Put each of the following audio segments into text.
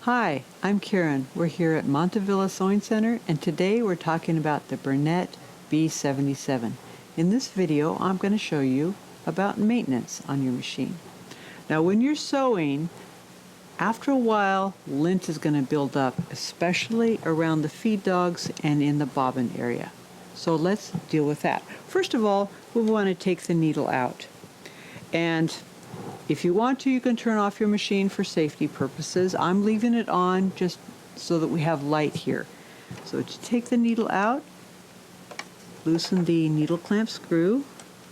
Hi, I'm Karen. We're here at Montevilla Sewing Center, and today we're talking about the Bernette B77. In this video, I'm going to show you about maintenance on your machine. Now, when you're sewing, after a while, lint is going to build up, especially around the feed dogs and in the bobbin area. So let's deal with that. First of all, we want to take the needle out. And if you want to, you can turn off your machine for safety purposes. I'm leaving it on just so that we have light here. So to take the needle out, loosen the needle clamp screw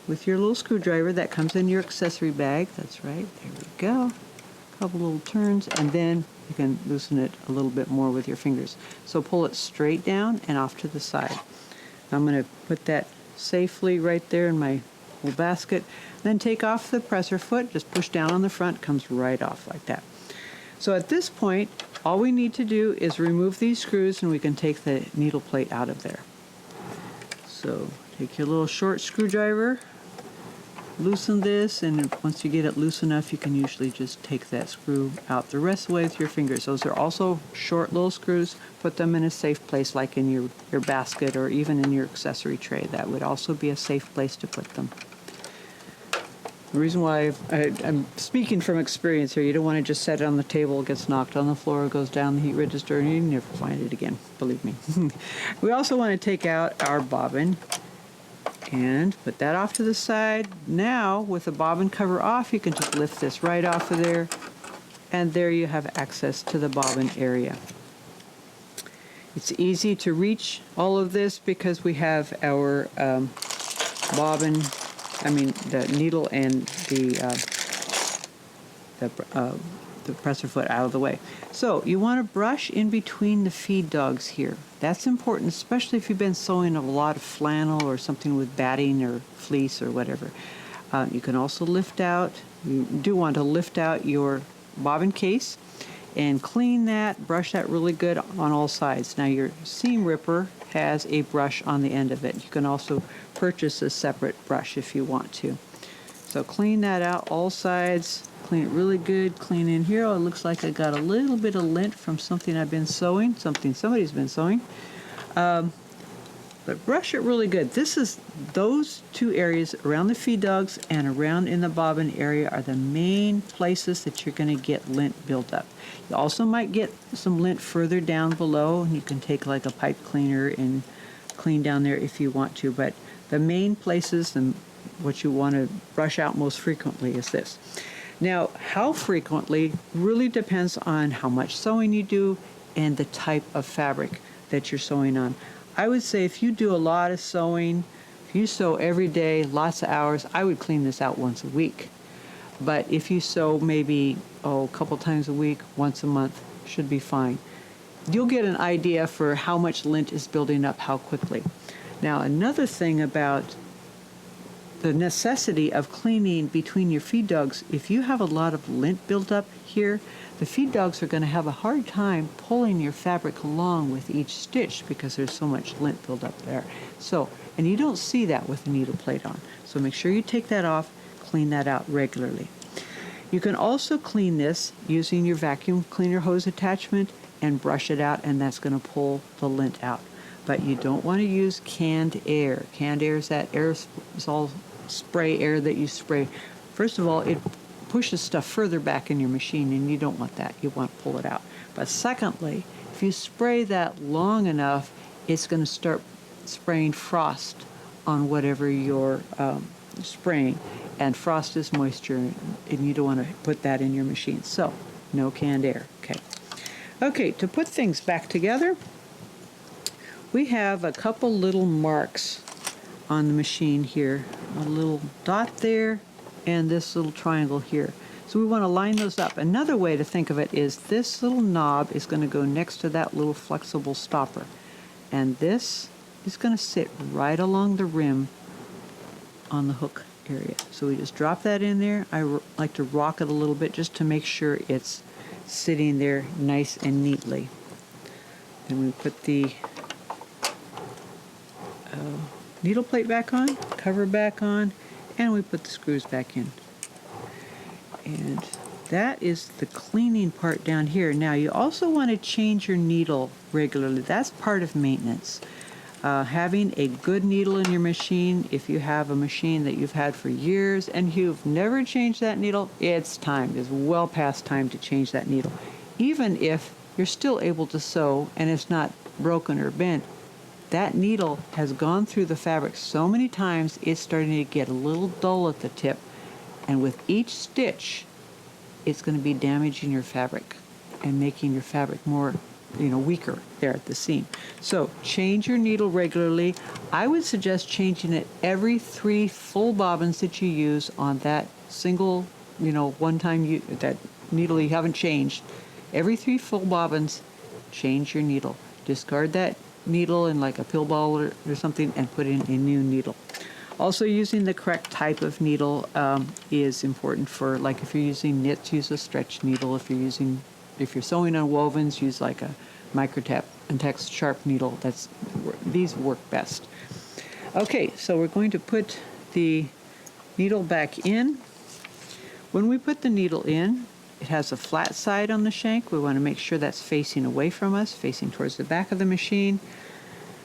with your little screwdriver that comes in your accessory bag. That's right, there we go. A couple little turns, and then you can loosen it a little bit more with your fingers. So pull it straight down and off to the side. I'm going to put that safely right there in my little basket. Then take off the presser foot, just push down on the front, comes right off like that. So at this point, all we need to do is remove these screws and we can take the needle plate out of there. So take your little short screwdriver, loosen this, and once you get it loose enough, you can usually just take that screw out the rest of the way with your fingers. Those are also short little screws. Put them in a safe place like in your basket or even in your accessory tray. That would also be a safe place to put them. The reason why I'm speaking from experience here, you don't want to just set it on the table, it gets knocked on the floor, goes down the heat register, and you never find it again, believe me. We also want to take out our bobbin and put that off to the side. Now, with the bobbin cover off, you can just lift this right off of there, and there you have access to the bobbin area. It's easy to reach all of this because we have our the needle and the presser foot out of the way. So you want to brush in between the feed dogs here. That's important, especially if you've been sewing a lot of flannel or something with batting or fleece or whatever. You can also lift out, you do want to lift out your bobbin case and clean that, brush that really good on all sides. Now your seam ripper has a brush on the end of it. You can also purchase a separate brush if you want to. So clean that out all sides, clean it really good, clean in here. Oh, it looks like I got a little bit of lint from something I've been sewing, something somebody's been sewing. But brush it really good. Those two areas around the feed dogs and around in the bobbin area are the main places that you're going to get lint built up. You also might get some lint further down below, and you can take like a pipe cleaner and clean down there if you want to. But the main places and what you want to brush out most frequently is this. Now, how frequently really depends on how much sewing you do and the type of fabric that you're sewing on. I would say if you do a lot of sewing, if you sew every day, lots of hours, I would clean this out once a week. But if you sew maybe a couple times a week, once a month, should be fine. You'll get an idea for how much lint is building up how quickly. Now, another thing about the necessity of cleaning between your feed dogs, if you have a lot of lint built up here, the feed dogs are going to have a hard time pulling your fabric along with each stitch because there's so much lint built up there. So, and you don't see that with the needle plate on. So make sure you take that off, clean that out regularly. You can also clean this using your vacuum cleaner hose attachment and brush it out, and that's going to pull the lint out. But you don't want to use canned air. Canned air is that aerosol spray air that you spray. First of all, it pushes stuff further back in your machine, and you don't want that. You want to pull it out. But secondly, if you spray that long enough, it's going to start spraying frost on whatever you're spraying. And frost is moisture, and you don't want to put that in your machine. So, no canned air. Okay, to put things back together, we have a couple little marks on the machine here. A little dot there and this little triangle here. So we want to line those up. Another way to think of it is this little knob is going to go next to that little flexible stopper. And this is going to sit right along the rim on the hook area. So we just drop that in there. I like to rock it a little bit just to make sure it's sitting there nice and neatly. Then we put the needle plate back on, cover back on, and we put the screws back in. And that is the cleaning part down here. Now you also want to change your needle regularly. That's part of maintenance. Having a good needle in your machine, if you have a machine that you've had for years and you've never changed that needle, it's time. It's well past time to change that needle. Even if you're still able to sew and it's not broken or bent, that needle has gone through the fabric so many times it's starting to get a little dull at the tip. And with each stitch, it's going to be damaging your fabric and making your fabric more, weaker there at the seam. So change your needle regularly. I would suggest changing it every 3 full bobbins that you use on that single, one time that needle you haven't changed. Every 3 full bobbins, change your needle. Discard that needle in like a pill ball or something and put in a new needle. Also, using the correct type of needle is important for, like, if you're using knits, use a stretch needle. If you're sewing on wovens, use like a microtap and text sharp needle. These work best. Okay, so we're going to put the needle back in. When we put the needle in, it has a flat side on the shank. We want to make sure that's facing away from us, facing towards the back of the machine.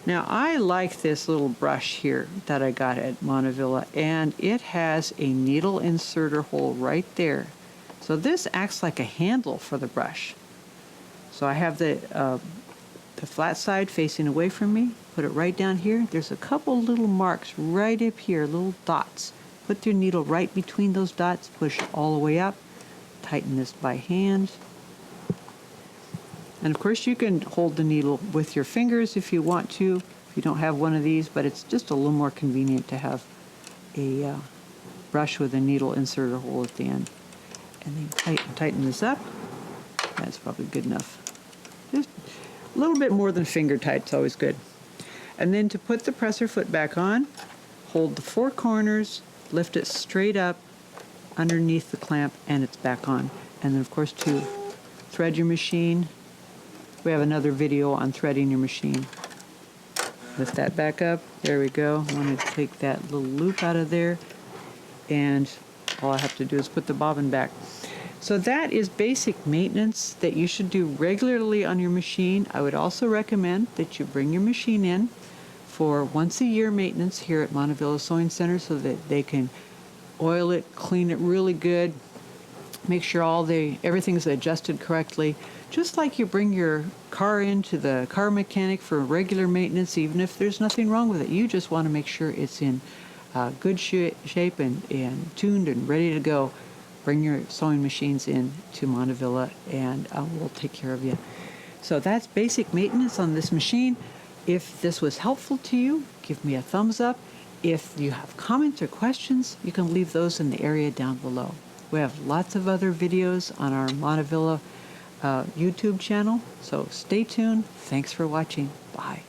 Now, I like this little brush here that I got at Montevilla, and it has a needle inserter hole right there. So this acts like a handle for the brush. So I have the flat side facing away from me. Put it right down here. There's a couple little marks right up here, little dots. Put your needle right between those dots, push all the way up. Tighten this by hand. And of course you can hold the needle with your fingers if you want to, if you don't have one of these, but it's just a little more convenient to have a brush with a needle inserter hole at the end. And then tighten this up. That's probably good enough. Just a little bit more than finger tight, it's always good. And then to put the presser foot back on, hold the 4 corners, lift it straight up underneath the clamp, and it's back on. And then of course to thread your machine, we have another video on threading your machine. Lift that back up. There we go. I want to take that little loop out of there, and all I have to do is put the bobbin back. So that is basic maintenance that you should do regularly on your machine. I would also recommend that you bring your machine in for once a year maintenance here at Montevilla Sewing Center so that they can oil it, clean it really good, make sure everything's adjusted correctly. Just like you bring your car into the car mechanic for regular maintenance, even if there's nothing wrong with it, you just want to make sure it's in good shape and tuned and ready to go. Bring your sewing machines in to Montevilla and we'll take care of you. So that's basic maintenance on this machine. If this was helpful to you, give me a thumbs up. If you have comments or questions, you can leave those in the area down below. We have lots of other videos on our Montevilla YouTube channel, so stay tuned. Thanks for watching. Bye.